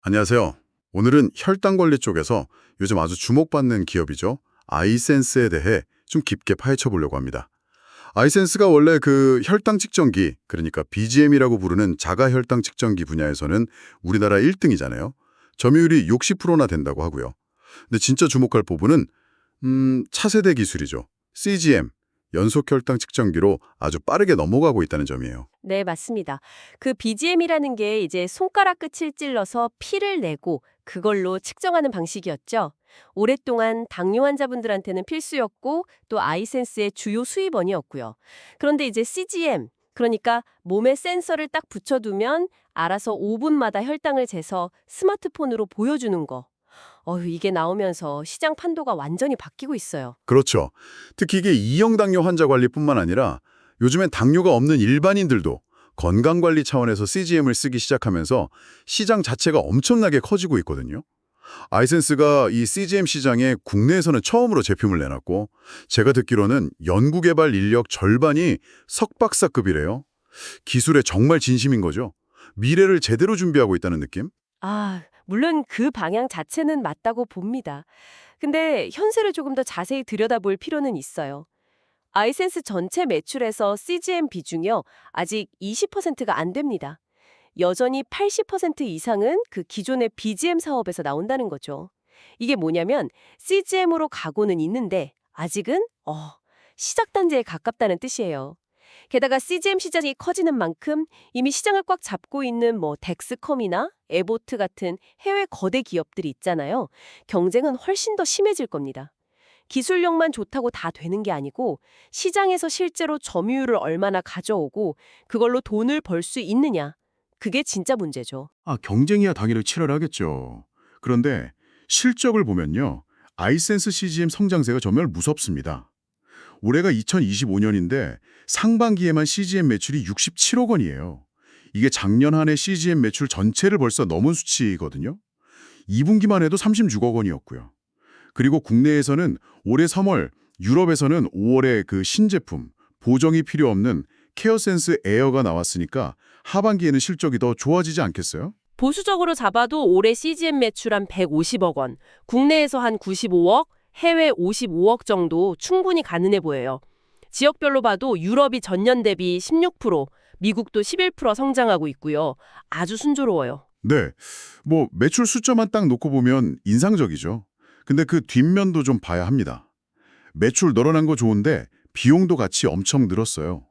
안녕하세요. 오늘은 혈당 관리 쪽에서 요즘 아주 주목받는 기업이죠. 아이센스에 대해 좀 깊게 파헤쳐 보려고 합니다. 아이센스가 원래 그 혈당 측정기, 그러니까 BGM이라고 부르는 자가 혈당 측정기 분야에서는 우리나라 1등이잖아요. 점유율이 60%나 된다고 하고요. 근데 진짜 주목할 부분은 차세대 기술이죠. CGM, 연속 혈당 측정기로 아주 빠르게 넘어가고 있다는 점이에요. 네, 맞습니다. 그 BGM이라는 게 이제 손가락 끝을 찔러서 피를 내고 그걸로 측정하는 방식이었죠. 오랫동안 당뇨 환자분들한테는 필수였고 또 아이센스의 주요 수입원이었고요. 그런데 이제 CGM, 그러니까 몸에 센서를 딱 붙여두면 알아서 5분마다 혈당을 재서 스마트폰으로 보여주는 거. 이게 나오면서 시장 판도가 완전히 바뀌고 있어요. 그렇죠. 특히 이게 2형 당뇨 환자 관리뿐만 아니라 요즘엔 당뇨가 없는 일반인들도 건강관리 차원에서 CGM을 쓰기 시작하면서 시장 자체가 엄청나게 커지고 있거든요. 아이센스가 이 CGM 시장에 국내에서는 처음으로 제품을 내놨고 제가 듣기로는 연구개발 인력 절반이 석박사급이래요. 기술에 정말 진심인 거죠. 미래를 제대로 준비하고 있다는 느낌? 물론 그 방향 자체는 맞다고 봅니다. 근데 현세를 조금 더 자세히 들여다볼 필요는 있어요. 아이센스 전체 매출에서 CGM 비중이요, 아직 20%가 안 됩니다. 여전히 80% 이상은 그 기존의 BGM 사업에서 나온다는 거죠. 이게 뭐냐면 CGM으로 가고는 있는데 아직은 시작 단계에 가깝다는 뜻이에요. 게다가 CGM 시장이 커지는 만큼 이미 시장을 꽉 잡고 있는 덱스컴이나 에보트 같은 해외 거대 기업들이 있잖아요. 경쟁은 훨씬 더 심해질 겁니다. 기술력만 좋다고 다 되는 게 아니고 시장에서 실제로 점유율을 얼마나 가져오고 그걸로 돈을 벌 수 있느냐. 그게 진짜 문제죠. 경쟁이야 당연히 치열하겠죠. 그런데 실적을 보면요. 아이센스 CGM 성장세가 정말 무섭습니다. 올해가 2025년인데 상반기에만 CGM 매출이 67억 원이에요. 이게 작년 한 해 CGM 매출 전체를 벌써 넘은 수치거든요. 2분기만 해도 36억 원이었고요. 그리고 국내에서는 올해 3월, 유럽에서는 5월에 그 신제품, 보정이 필요 없는 케어센스 에어가 나왔으니까 하반기에는 실적이 더 좋아지지 않겠어요? 보수적으로 잡아도 올해 CGM 매출 한 150억 원, 국내에서 한 95억, 해외 55억 정도 충분히 가능해 보여요. 지역별로 봐도 유럽이 전년 대비 16%, 미국도 11% 성장하고 있고요. 아주 순조로워요. 네, 매출 숫자만 딱 놓고 보면 인상적이죠. 근데 그 뒷면도 좀 봐야 합니다. 매출 늘어난 거 좋은데 비용도 같이 엄청 늘었어요.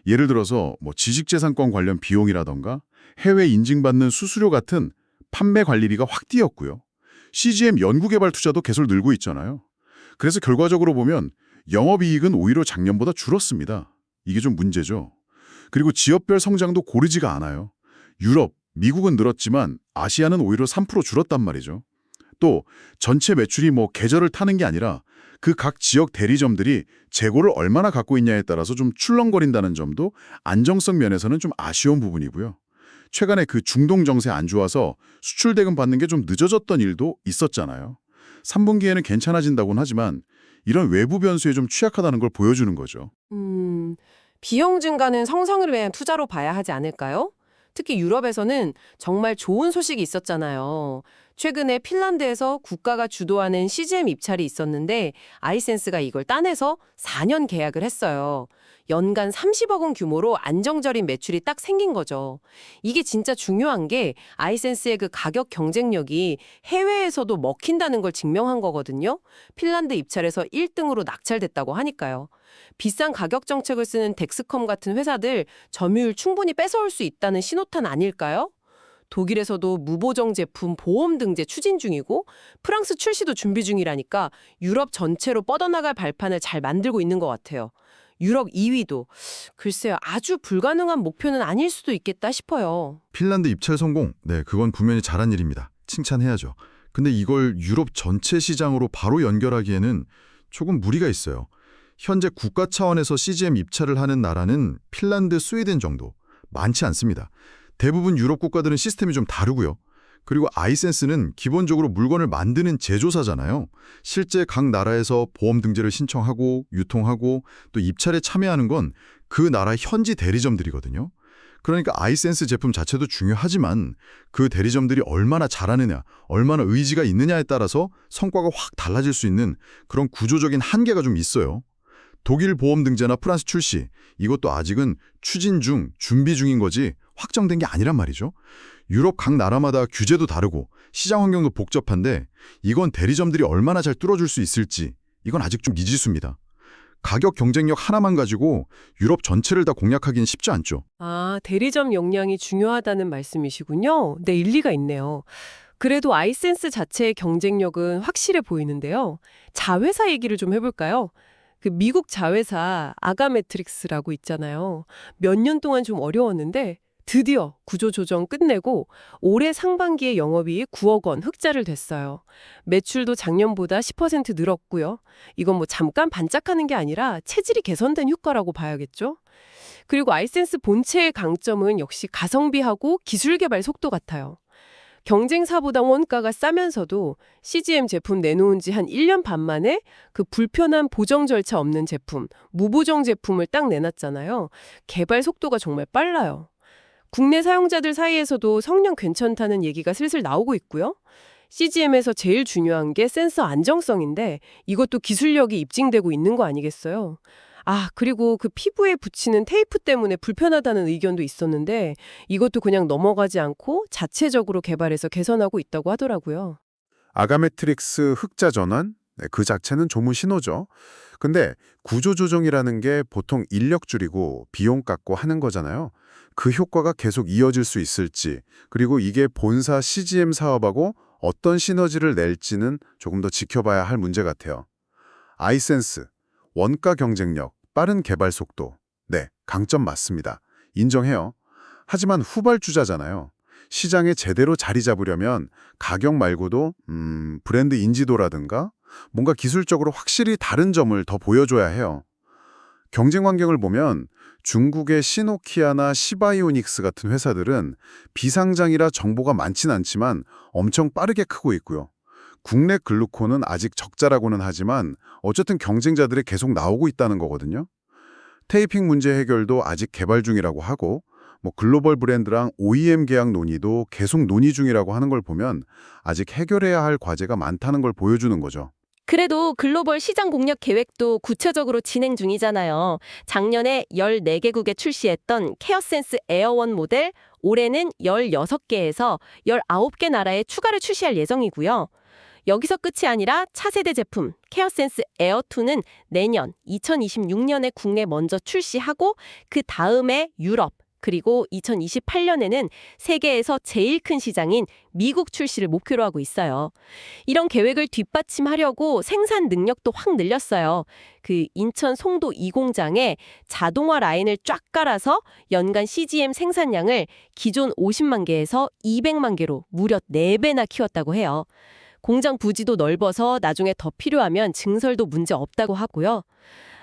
예를 들어서 지식재산권 관련 비용이라던가 해외 인증받는 수수료 같은 판매 관리비가 확 뛰었고요. CGM 연구개발 투자도 계속 늘고 있잖아요. 그래서 결과적으로 보면 영업이익은 오히려 작년보다 줄었습니다. 이게 좀 문제죠. 그리고 지역별 성장도 고르지가 않아요. 유럽, 미국은 늘었지만 아시아는 오히려 3% 줄었단 말이죠. 또 전체 매출이 계절을 타는 게 아니라 그 각 지역 대리점들이 재고를 얼마나 갖고 있냐에 따라서 좀 출렁거린다는 점도 안정성 면에서는 좀 아쉬운 부분이고요. 최근에 그 중동 정세 안 좋아서 수출 대금 받는 게 좀 늦어졌던 일도 있었잖아요. 3분기에는 괜찮아진다고는 하지만 이런 외부 변수에 좀 취약하다는 걸 보여주는 거죠. 비용 증가는 성장을 위한 투자로 봐야 하지 않을까요? 특히 유럽에서는 정말 좋은 소식이 있었잖아요. 최근에 핀란드에서 국가가 주도하는 CGM 입찰이 있었는데 아이센스가 이걸 따내서 4년 계약을 했어요. 연간 30억 원 규모로 안정적인 매출이 딱 생긴 거죠. 이게 진짜 중요한 게 아이센스의 그 가격 경쟁력이 해외에서도 먹힌다는 걸 증명한 거거든요. 핀란드 입찰에서 1등으로 낙찰됐다고 하니까요. 비싼 가격 정책을 쓰는 덱스컴 같은 회사들 점유율 충분히 뺏어올 수 있다는 신호탄 아닐까요? 독일에서도 무보정 제품 보험 등재 추진 중이고 프랑스 출시도 준비 중이라니까 유럽 전체로 뻗어나갈 발판을 잘 만들고 있는 것 같아요. 유럽 2위도 글쎄요, 아주 불가능한 목표는 아닐 수도 있겠다 싶어요. 핀란드 입찰 성공, 네, 그건 분명히 잘한 일입니다. 칭찬해야죠. 근데 이걸 유럽 전체 시장으로 바로 연결하기에는 조금 무리가 있어요. 현재 국가 차원에서 CGM 입찰을 하는 나라는 핀란드, 스웨덴 정도, 많지 않습니다. 대부분 유럽 국가들은 시스템이 좀 다르고요. 그리고 아이센스는 기본적으로 물건을 만드는 제조사잖아요. 실제 각 나라에서 보험 등재를 신청하고 유통하고 또 입찰에 참여하는 건 그 나라 현지 대리점들이거든요. 그러니까 아이센스 제품 자체도 중요하지만 그 대리점들이 얼마나 잘하느냐, 얼마나 의지가 있느냐에 따라서 성과가 확 달라질 수 있는 그런 구조적인 한계가 좀 있어요. 독일 보험 등재나 프랑스 출시, 이것도 아직은 추진 중, 준비 중인 거지 확정된 게 아니란 말이죠. 유럽 각 나라마다 규제도 다르고 시장 환경도 복잡한데 이건 대리점들이 얼마나 잘 뚫어줄 수 있을지 이건 아직 좀 미지수입니다. 가격 경쟁력 하나만 가지고 유럽 전체를 다 공략하기는 쉽지 않죠. 아, 대리점 역량이 중요하다는 말씀이시군요. 네, 일리가 있네요. 그래도 아이센스 자체의 경쟁력은 확실해 보이는데요. 자회사 얘기를 좀 해볼까요? 그 미국 자회사 아가매트릭스라고 있잖아요. 몇 년 동안 좀 어려웠는데 드디어 구조조정 끝내고 올해 상반기에 영업이익 9억 원 흑자를 댔어요. 매출도 작년보다 10% 늘었고요. 이건 뭐 잠깐 반짝하는 게 아니라 체질이 개선된 효과라고 봐야겠죠. 그리고 아이센스 본체의 강점은 역시 가성비하고 기술 개발 속도 같아요. 경쟁사보다 원가가 싸면서도 CGM 제품 내놓은 지 한 1년 반 만에 그 불편한 보정 절차 없는 제품, 무보정 제품을 딱 내놨잖아요. 개발 속도가 정말 빨라요. 국내 사용자들 사이에서도 성능 괜찮다는 얘기가 슬슬 나오고 있고요. CGM에서 제일 중요한 게 센서 안정성인데 이것도 기술력이 입증되고 있는 거 아니겠어요? 아, 그리고 그 피부에 붙이는 테이프 때문에 불편하다는 의견도 있었는데 이것도 그냥 넘어가지 않고 자체적으로 개발해서 개선하고 있다고 하더라고요. 아가매트릭스 흑자 전환? 네, 그 자체는 좋은 신호죠. 근데 구조조정이라는 게 보통 인력 줄이고 비용 깎고 하는 거잖아요. 그 효과가 계속 이어질 수 있을지, 그리고 이게 본사 CGM 사업하고 어떤 시너지를 낼지는 조금 더 지켜봐야 할 문제 같아요. 아이센스, 원가 경쟁력, 빠른 개발 속도. 네, 강점 맞습니다. 인정해요. 하지만 후발주자잖아요. 시장에 제대로 자리 잡으려면 가격 말고도 브랜드 인지도라든가 뭔가 기술적으로 확실히 다른 점을 더 보여줘야 해요. 경쟁 환경을 보면 중국의 시노키아나 시바이오닉스 같은 회사들은 비상장이라 정보가 많진 않지만 엄청 빠르게 크고 있고요. 국내 글루콘은 아직 적자라고는 하지만 어쨌든 경쟁자들이 계속 나오고 있다는 거거든요. 테이핑 문제 해결도 아직 개발 중이라고 하고 뭐 글로벌 브랜드랑 OEM 계약 논의도 계속 논의 중이라고 하는 걸 보면 아직 해결해야 할 과제가 많다는 걸 보여주는 거죠. 그래도 글로벌 시장 공략 계획도 구체적으로 진행 중이잖아요. 작년에 14개국에 출시했던 케어센스 에어1 모델, 올해는 16개에서 19개 나라에 추가를 출시할 예정이고요. 여기서 끝이 아니라 차세대 제품 케어센스 에어2는 내년 2026년에 국내 먼저 출시하고 그 다음에 유럽, 그리고 2028년에는 세계에서 제일 큰 시장인 미국 출시를 목표로 하고 있어요. 이런 계획을 뒷받침하려고 생산 능력도 확 늘렸어요. 그 인천 송도 2공장에 자동화 라인을 쫙 깔아서 연간 CGM 생산량을 기존 50만 개에서 200만 개로 무려 4배나 키웠다고 해요. 공장 부지도 넓어서 나중에 더 필요하면 증설도 문제 없다고 하고요.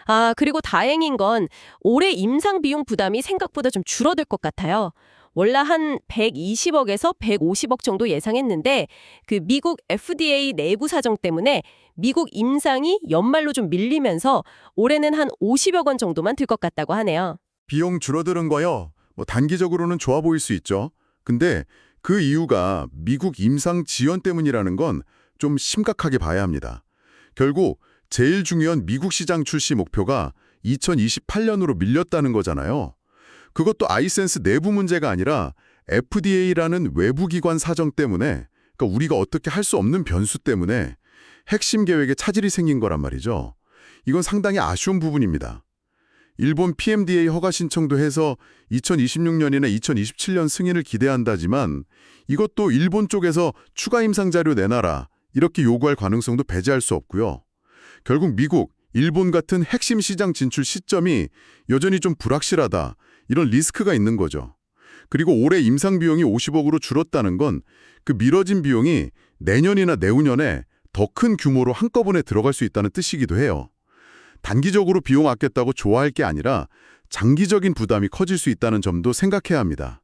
아, 그리고 다행인 건 올해 임상 비용 부담이 생각보다 좀 줄어들 것 같아요. 원래 한 120억에서 150억 정도 예상했는데 그 미국 FDA 내부 사정 때문에 미국 임상이 연말로 좀 밀리면서 올해는 한 50억 원 정도만 들 것 같다고 하네요. 비용 줄어드는 거요. 뭐 단기적으로는 좋아 보일 수 있죠. 근데 그 이유가 미국 임상 지원 때문이라는 건 좀 심각하게 봐야 합니다. 결국 제일 중요한 미국 시장 출시 목표가 2028년으로 밀렸다는 거잖아요. 그것도 아이센스 내부 문제가 아니라 FDA라는 외부기관 사정 때문에, 그러니까 우리가 어떻게 할 수 없는 변수 때문에 핵심 계획에 차질이 생긴 거란 말이죠. 이건 상당히 아쉬운 부분입니다. 일본 PMDA 허가 신청도 해서 2026년이나 2027년 승인을 기대한다지만 이것도 일본 쪽에서 추가 임상 자료 내놔라 이렇게 요구할 가능성도 배제할 수 없고요. 결국 미국, 일본 같은 핵심 시장 진출 시점이 여전히 좀 불확실하다 이런 리스크가 있는 거죠. 그리고 올해 임상 비용이 50억으로 줄었다는 건 그 미뤄진 비용이 내년이나 내후년에 더 큰 규모로 한꺼번에 들어갈 수 있다는 뜻이기도 해요. 단기적으로 비용 아꼈다고 좋아할 게 아니라 장기적인 부담이 커질 수 있다는 점도 생각해야 합니다.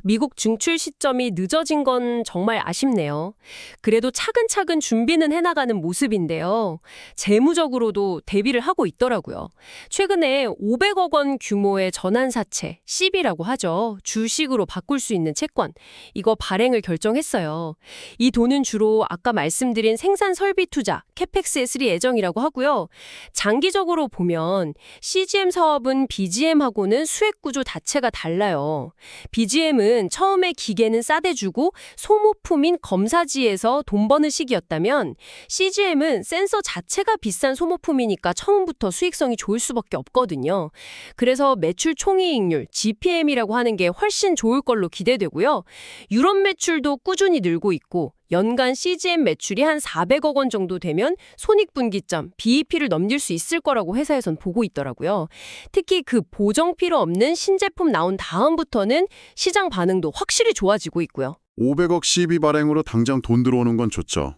미국 중출 시점이 늦어진 건 정말 아쉽네요. 그래도 차근차근 준비는 해나가는 모습인데요. 재무적으로도 대비를 하고 있더라고요. 최근에 500억 원 규모의 전환사채, CB라고 하죠. 주식으로 바꿀 수 있는 채권. 이거 발행을 결정했어요. 이 돈은 주로 아까 말씀드린 생산 설비 투자, 캐펙스에 쓸 예정이라고 하고요. 장기적으로 보면 CGM 사업은 BGM하고는 수익 구조 자체가 달라요. BGM은 처음에 기계는 싸대주고 소모품인 검사지에서 돈 버는 시기였다면 CGM은 센서 자체가 비싼 소모품이니까 처음부터 수익성이 좋을 수밖에 없거든요. 그래서 매출 총이익률, GPM이라고 하는 게 훨씬 좋을 걸로 기대되고요. 유럽 매출도 꾸준히 늘고 있고 연간 CGM 매출이 한 400억 원 정도 되면 손익분기점, BEP를 넘길 수 있을 거라고 회사에선 보고 있더라고요. 특히 그 보정 필요 없는 신제품 나온 다음부터는 시장 반응도 확실히 좋아지고 있고요. 500억 CB 발행으로 당장 돈 들어오는 건 좋죠.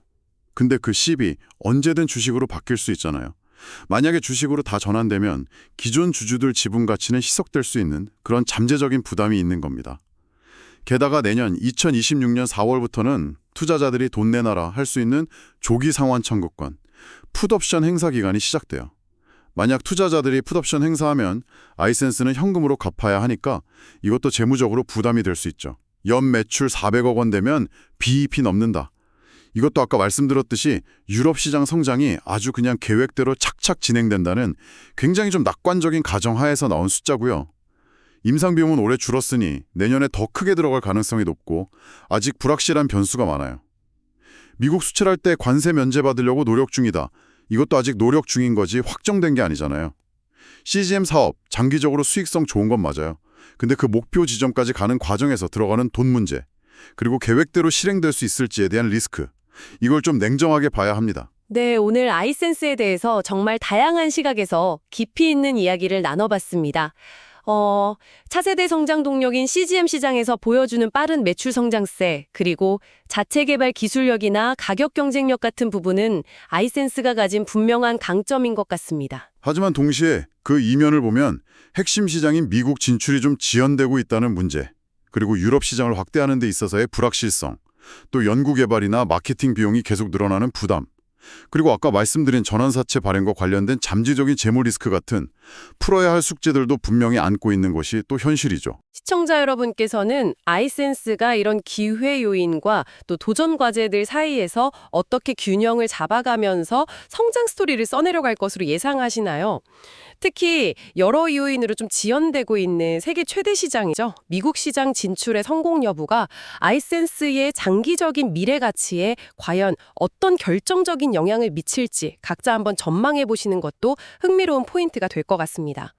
근데 그 CB 언제든 주식으로 바뀔 수 있잖아요. 만약에 주식으로 다 전환되면 기존 주주들 지분 가치는 희석될 수 있는 그런 잠재적인 부담이 있는 겁니다. 게다가 내년 2026년 4월부터는 투자자들이 돈 내놔라 할 수 있는 조기 상환 청구권, 풋옵션 행사 기간이 시작돼요. 만약 투자자들이 풋옵션 행사하면 아이센스는 현금으로 갚아야 하니까 이것도 재무적으로 부담이 될 수 있죠. 연 매출 400억 원 되면 BEP 넘는다. 이것도 아까 말씀드렸듯이 유럽 시장 성장이 아주 그냥 계획대로 착착 진행된다는 굉장히 좀 낙관적인 가정하에서 나온 숫자고요. 임상비용은 올해 줄었으니 내년에 더 크게 들어갈 가능성이 높고 아직 불확실한 변수가 많아요. 미국 수출할 때 관세 면제받으려고 노력 중이다. 이것도 아직 노력 중인 거지 확정된 게 아니잖아요. CGM 사업, 장기적으로 수익성 좋은 건 맞아요. 근데 그 목표 지점까지 가는 과정에서 들어가는 돈 문제, 그리고 계획대로 실행될 수 있을지에 대한 리스크, 이걸 좀 냉정하게 봐야 합니다. 네, 오늘 아이센스에 대해서 정말 다양한 시각에서 깊이 있는 이야기를 나눠봤습니다. 차세대 성장 동력인 CGM 시장에서 보여주는 빠른 매출 성장세, 그리고 자체 개발 기술력이나 가격 경쟁력 같은 부분은 아이센스가 가진 분명한 강점인 것 같습니다. 하지만 동시에 그 이면을 보면 핵심 시장인 미국 진출이 좀 지연되고 있다는 문제, 그리고 유럽 시장을 확대하는 데 있어서의 불확실성, 또 연구개발이나 마케팅 비용이 계속 늘어나는 부담, 그리고 아까 말씀드린 전환사채 발행과 관련된 잠재적인 재무 리스크 같은 풀어야 할 숙제들도 분명히 안고 있는 것이 또 현실이죠. 시청자 여러분께서는 아이센스가 이런 기회 요인과 또 도전 과제들 사이에서 어떻게 균형을 잡아가면서 성장 스토리를 써내려갈 것으로 예상하시나요? 특히 여러 요인으로 좀 지연되고 있는 세계 최대 시장이죠. 미국 시장 진출의 성공 여부가 아이센스의 장기적인 미래 가치에 과연 어떤 결정적인 영향을 미칠지 각자 한번 전망해 보시는 것도 흥미로운 포인트가 될 것 같습니다.